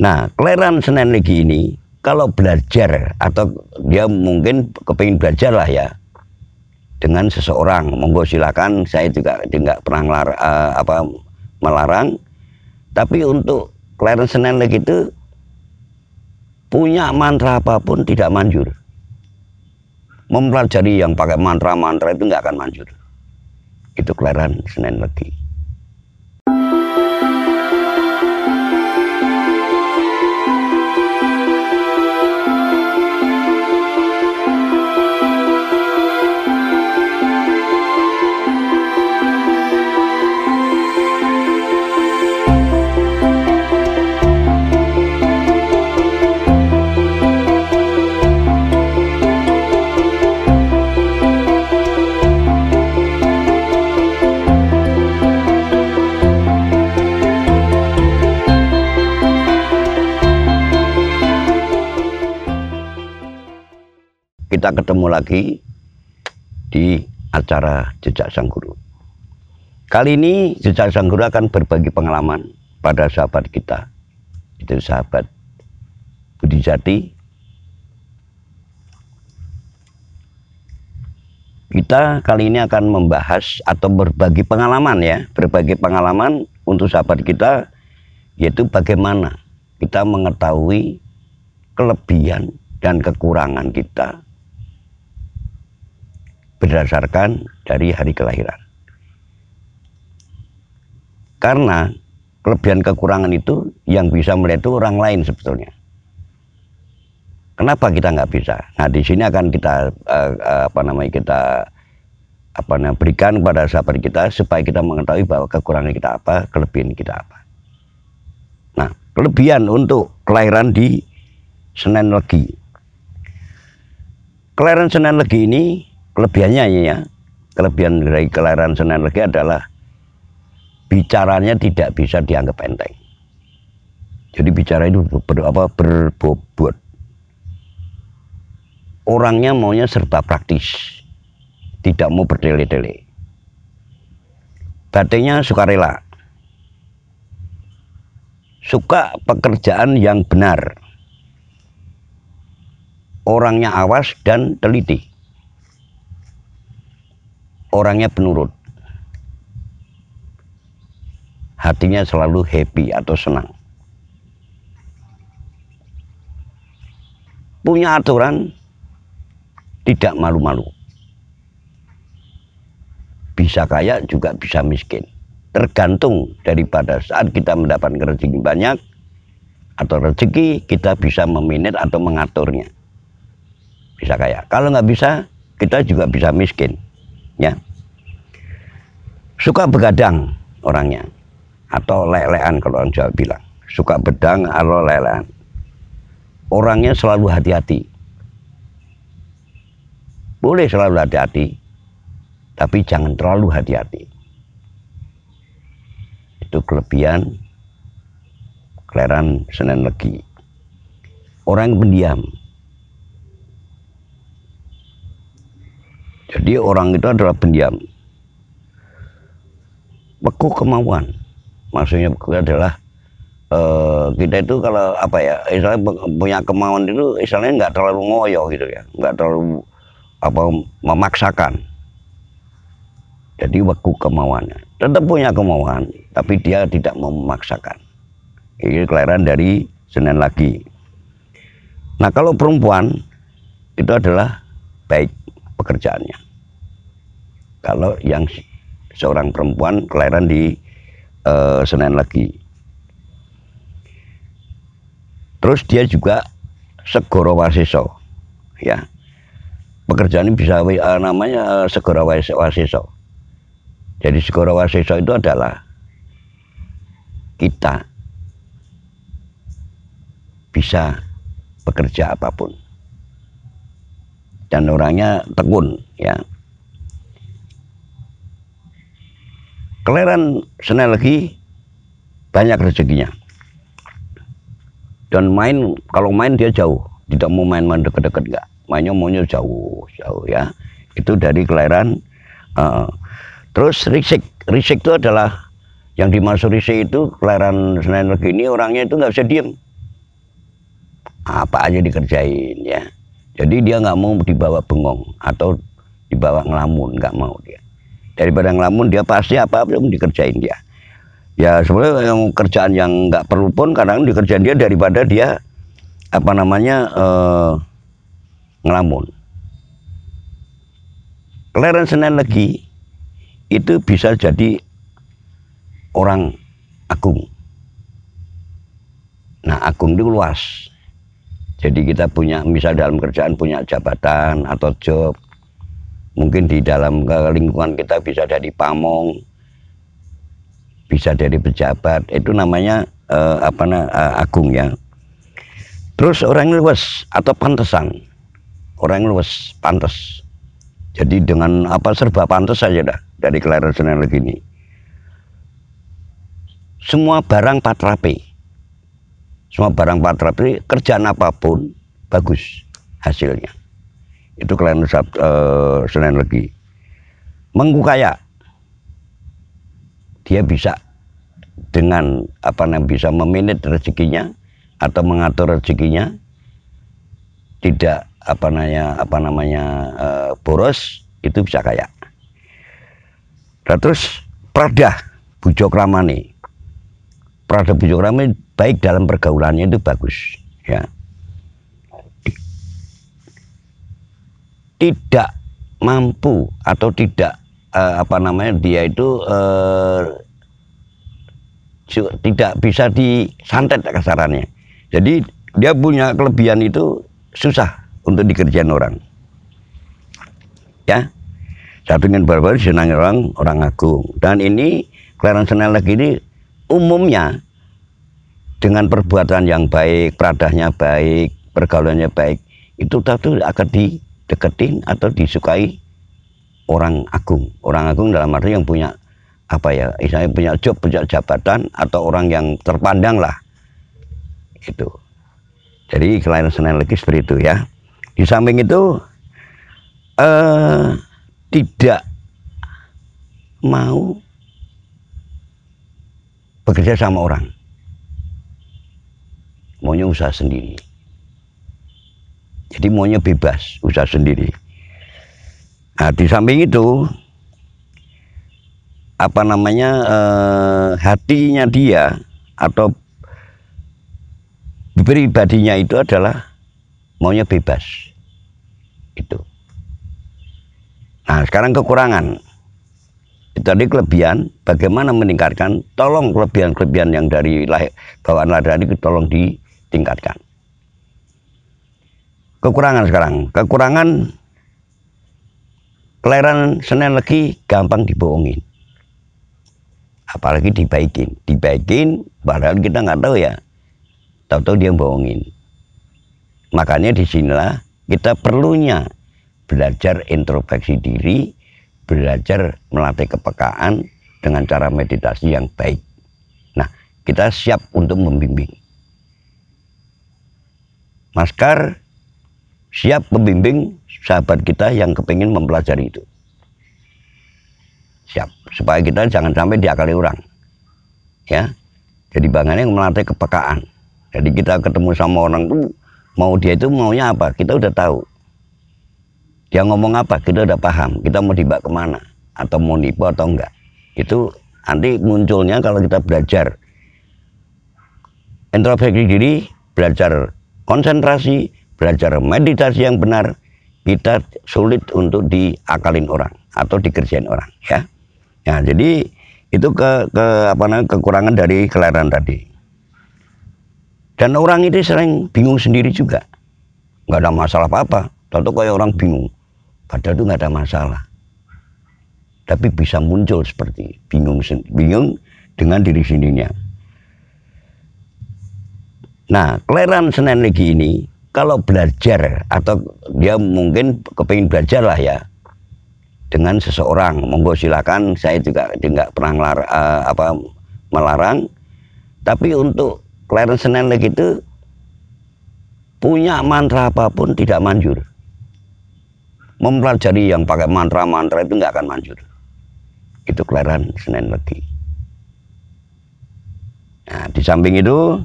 Nah, kelahiran Senen Legi ini kalau belajar atau dia mungkin kepingin belajar lah ya dengan seseorang, monggo silakan. Saya juga tidak pernah melarang. Tapi untuk kelahiran Senen Legi itu punya mantra apapun tidak manjur. Mempelajari yang pakai mantra-mantra itu nggak akan manjur. Itu kelahiran Senen Legi. Kita ketemu lagi di acara Jejak Sang Guru. Kali ini Jejak Sang Guru akan berbagi pengalaman pada sahabat kita, itu sahabat Budi Jati. Kita kali ini akan membahas atau berbagi pengalaman ya, berbagi pengalaman untuk sahabat kita, yaitu bagaimana kita mengetahui kelebihan dan kekurangan kita berdasarkan dari hari kelahiran. Karena kelebihan kekurangan itu yang bisa melihat itu orang lain sebetulnya. Kenapa kita nggak bisa? Nah, di sini akan kita berikan kepada sahabat kita supaya kita mengetahui bahwa kekurangan kita apa, kelebihan kita apa. Nah, kelebihan untuk kelahiran di Senen Legi. Kelahiran Senen Legi ini kelebihannya ya, kelebihan dari kelahiran Senen Legi adalah bicaranya tidak bisa dianggap enteng. Jadi bicara itu berbobot. Orangnya maunya serba praktis, tidak mau bertele-tele. Batinnya sukarela, suka pekerjaan yang benar. Orangnya awas dan teliti. Orangnya penurut, hatinya selalu happy atau senang, punya aturan, tidak malu-malu, bisa kaya juga bisa miskin, tergantung daripada saat kita mendapatkan rezeki banyak atau rezeki kita bisa memanage atau mengaturnya, bisa kaya. Kalau nggak bisa, kita juga bisa miskin. Ya, suka begadang orangnya atau lelean kalau orang Jawa bilang, suka bedang atau lelean. Orangnya selalu hati-hati, boleh selalu hati-hati, tapi jangan terlalu hati-hati. Itu kelebihan kelahiran Senen Legi. Orang yang pendiam. Jadi orang itu adalah pendiam. Beku kemauan. Maksudnya beku adalah kita itu kalau istilahnya punya kemauan itu istilahnya nggak terlalu ngoyo gitu ya, nggak terlalu memaksakan. Jadi beku kemauannya. Tetap punya kemauan, tapi dia tidak memaksakan. Ini kelahiran dari Senen Legi. Nah, kalau perempuan itu adalah baik pekerjaannya. Kalau yang seorang perempuan kelahiran di Senen Legi, terus dia juga Segoro Waseso, ya. Pekerjaan ini bisa namanya Segoro Waseso. Jadi Segoro Waseso itu adalah kita bisa bekerja apapun dan orangnya tekun, ya. Kelahiran Senen Legi banyak rezekinya. Dan kalau main dia jauh, tidak mau main-main deket-deket, enggak. Mainnya maunya jauh ya. Itu dari kelahiran. Terus Risik itu adalah yang dimaksud Risik itu kelahiran Senen Legi ini orangnya itu nggak bisa diem. apa aja dikerjain ya. Jadi dia nggak mau dibawa bengong atau dibawa ngelamun, nggak mau dia. Daripada ngelamun dia pasti apa pun dikerjain dia. Ya sebenarnya yang kerjaan yang nggak perlu pun kadang dikerjain dia daripada dia apa namanya ngelamun. Clarence Seneleggi itu bisa jadi orang agung. Nah agung itu luas. Jadi kita punya misal dalam kerjaan punya jabatan atau job. Mungkin di dalam lingkungan kita bisa dari pamong, bisa dari pejabat, itu namanya agung ya. Terus orang luwes atau pantesan, orang luwes pantes. Jadi dengan apa serba pantes saja dah dari Clarence Seneleggi ini. Semua barang patrape, semua barang patrape, kerjaan apapun bagus hasilnya. Itu Clarence Seneleggi. Mengku kaya, dia bisa dengan bisa memanage rezekinya atau mengatur rezekinya, tidak boros, itu bisa kaya. Dan terus Prada Bujo Kramani, baik dalam pergaulannya itu bagus ya. Tidak mampu atau tidak dia itu tidak bisa disantet kasarannya. Jadi dia punya kelebihan itu susah untuk dikerjain orang. Ya, satu ingin baru senang orang agung. Dan ini Clarence Seneleggi ini umumnya dengan perbuatan yang baik, pradahnya baik, pergaulannya baik, itu tentu akan dideketin atau disukai orang agung. Orang agung dalam arti yang punya misalnya punya job, punya jabatan, atau orang yang terpandang lah. Itu. Jadi Clarence Seneleggi seperti itu ya. Di samping itu tidak mau bekerja sama orang, maunya usaha sendiri. Jadi maunya bebas, usaha sendiri. Nah, di samping itu hatinya dia atau pribadinya itu adalah maunya bebas. Itu. Nah, sekarang kekurangan. Itu tadi kelebihan, bagaimana meningkatkan, tolong kelebihan-kelebihan yang dari bawaan lahir tadi tolong ditingkatkan. Kekurangan sekarang, kekurangan Clarence Seneleggi gampang dibohongin. Apalagi dibaikin, padahal kita nggak tahu ya, tahu-tahu dia bohongin. Makanya disinilah kita perlunya belajar introspeksi diri, belajar melatih kepekaan dengan cara meditasi yang baik. Nah, kita siap untuk membimbing. Mas Kar siap membimbing sahabat kita yang kepingin mempelajari itu. Siap, supaya kita jangan sampai diakali orang. Ya, jadi bangannya melatih kepekaan. Jadi kita ketemu sama orang tuh, dia itu maunya apa, kita udah tahu. Dia ngomong apa, kita udah paham. Kita mau dibawa kemana, atau mau nipu atau enggak. Itu nanti munculnya kalau kita belajar introspeksi diri, belajar konsentrasi, belajar meditasi yang benar, kita sulit untuk diakalin orang atau dikerjain orang, ya. Nah, jadi itu kekurangan dari Clarence tadi. Dan orang itu sering bingung sendiri juga, nggak ada masalah apa-apa. Tentu kayak orang bingung, padahal itu nggak ada masalah. Tapi bisa muncul seperti bingung dengan diri sendirinya. Nah, Clarence Seneleggi ini kalau belajar atau dia mungkin kepingin belajar lah ya dengan seseorang, monggo silakan. Saya juga tidak pernah melarang. Tapi untuk Clarence Seneleggi itu punya mantra apapun tidak manjur. Mempelajari yang pakai mantra-mantra itu nggak akan manjur. Itu Clarence Seneleggi. Nah, di samping itu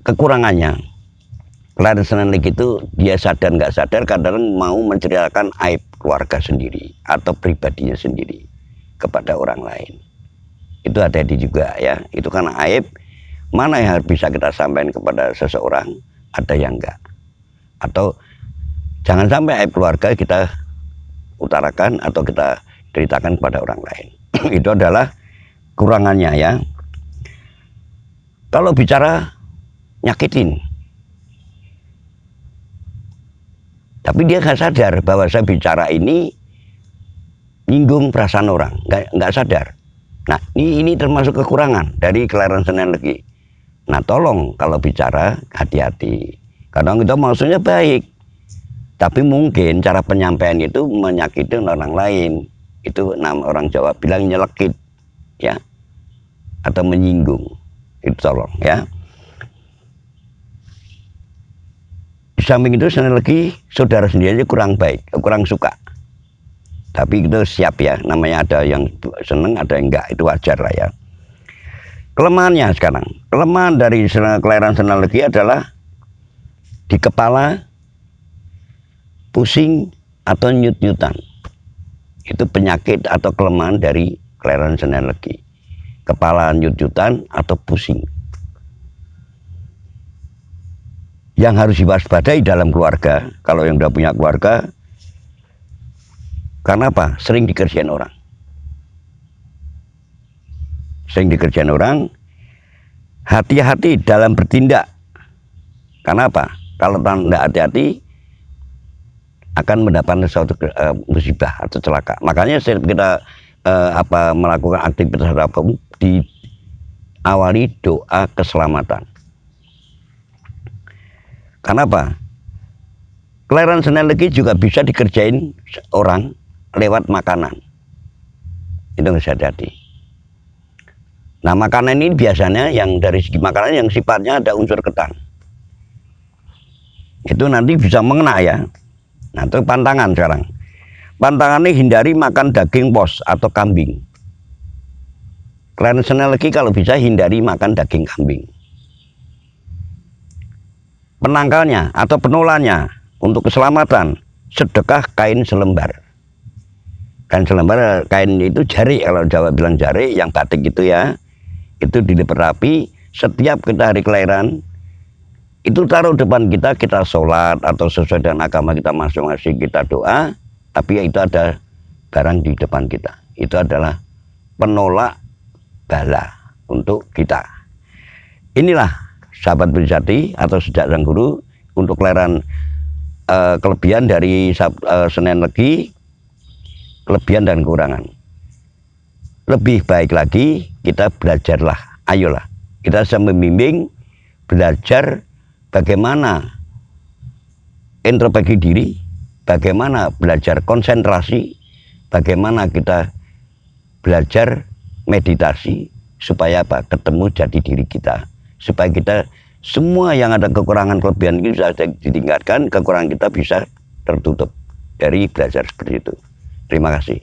kekurangannya. Clarence Senelik itu dia sadar nggak sadar kadang mau menceritakan aib keluarga sendiri atau pribadinya sendiri kepada orang lain. Itu hati-hati juga ya. Itu karena aib mana yang harus bisa kita sampaikan kepada seseorang, ada yang enggak. Atau jangan sampai aib keluarga kita utarakan atau kita ceritakan kepada orang lain. Itu adalah kurangannya ya. Kalau bicara nyakitin, tapi dia nggak sadar bahwa saya bicara ini nyinggung perasaan orang, nggak sadar. Nah ini termasuk kekurangan dari Clarence Senelik. Nah tolong kalau bicara hati-hati. Kadang kita maksudnya baik, tapi mungkin cara penyampaian itu menyakiti orang lain. Itu orang Jawa bilang nyelekit, ya, atau menyinggung. Itu tolong ya. Di samping itu Senelik saudara sendiri aja kurang baik, kurang suka. Tapi itu siap ya, namanya ada yang seneng, ada yang enggak, itu wajar lah ya. Kelemahannya sekarang, kelemahan dari Clarence Senelik adalah di kepala pusing atau nyut-nyutan. Itu penyakit atau kelemahan dari Clarence Senelik. Kepala nyut-nyutan atau pusing. Yang harus diwaspadai dalam keluarga, kalau yang udah punya keluarga, karena apa? Sering dikerjain orang. Sering dikerjain orang, hati-hati dalam bertindak. Karena apa? Kalau tidak hati-hati, akan mendapatkan suatu musibah atau celaka. Makanya kita melakukan aktivitas apapun diawali doa keselamatan. Karena apa? Clarence Senelik juga bisa dikerjain orang lewat makanan. Itu harus hati-hati. Nah makanan ini biasanya yang dari segi makanan yang sifatnya ada unsur ketan. Itu nanti bisa mengena ya. Nah itu pantangan sekarang. Pantangannya hindari makan daging pos atau kambing. Clarence Senelik kalau bisa hindari makan daging kambing. Penangkalnya atau penolannya untuk keselamatan, sedekah kain selembar. Kain selembar, kain itu jari, kalau Jawa bilang jari, yang batik itu ya, itu dilipat rapi. Setiap kita hari kelahiran itu taruh depan kita, kita sholat atau sesuai dengan agama kita masing-masing, kita doa, tapi ya itu ada barang di depan kita. Itu adalah penolak bala untuk kita. Inilah sahabat Berijati atau sejak sang guru untuk kelahiran kelebihan dari Senelik, kelebihan dan kekurangan. Lebih baik lagi kita belajarlah, ayolah kita bisa membimbing, belajar bagaimana introspeksi diri, bagaimana belajar konsentrasi, bagaimana kita belajar meditasi, supaya apa? Ketemu jati diri kita, supaya kita semua yang ada kekurangan kelebihan itu bisa ditingkatkan, kekurangan kita bisa tertutup dari belajar seperti itu. Terima kasih.